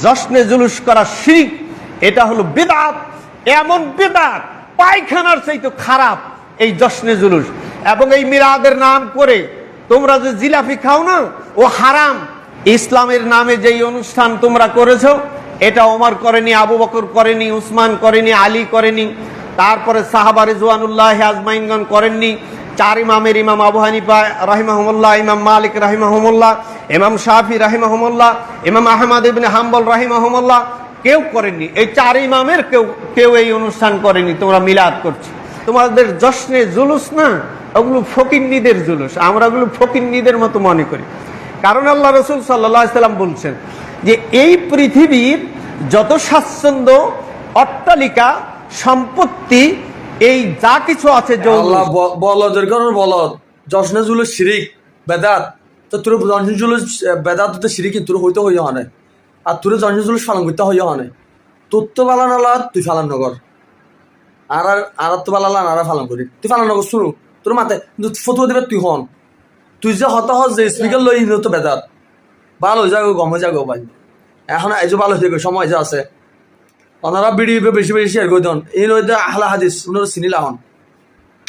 জশ্নে জুলুস করা শিরক, এটা হলো বিদআত। এমন বিদআত পায়খানার চাইতে খারাপ এই জশ্নে জুলুস। এবং এই মিলাদের নাম করে তোমরা যে জিলাপি খাও না, ও হারাম। ইসলামের নামে যেই অনুষ্ঠান তোমরা করেছো, এটা ওমর করেনি, আবু বকর করেনি, উসমান করেনি, আলী করেনি, তারপরে সাহাবা রিজওয়ানুল্লাহ আজমাইনগণ করেননি। চার ইমামের ইমাম আবু হানিফা রাহিমাহুমুল্লাহ, ইমাম মালিক রাহিমাহুমুল্লাহ, ইমাম শাফি রাহিমাহুমুল্লাহ, ইমাম আহমদ ইবনে হাম্বল রাহিমাহুমুল্লাহ কেউ করেননি। এই চার ইমামের কেউ এই অনুষ্ঠান করেনি। তোমরা মিলাদ করছো। তোমাদের জশ্নে জুলুস না, ওগুলো ফকিন্নিদের জুলুস। আমরা ওগুলো ফকিন্নিদের মতো মনে করি। কারণ আল্লাহ রসুল সাল্লাল্লাহু আলাইহি সাল্লাম বলছেন যে এই পৃথিবীর যত স্বাচ্ছন্দ্য, অট্টালিকা, সম্পত্তি, এই যা কিছু আছে, বলদের কারণ বলদ জশ্নে জুলুস শিরিক বেদাত। তো তোর জশ্নে জুলুস বেদাত তো শিরিক, তোর হইতে হইয়া হয়। আর তোর জশ্নে জুলুস পালন করতে হইয়া হয়। তোর তো পালন আল্লাহ, তুই পালন নগর। আর তো পালালা আর পালন করি, তুই পালন নগর শুরু তোর মাথায় ফতুয়া দিবে তুই হন। তুই যে হত হস যে স্পিকার লই তো বেদাত ভালো হয়ে যাগো, গম হয়ে যাগো ভাই। এখন এই যে ভালো হয়ে যাবে, সময় যে আছে ওনারা ভিডিও বেশি বেশি শেয়ার করে দেন। এই নয় আহলা হাদিস ওনারা চিনিলা হন।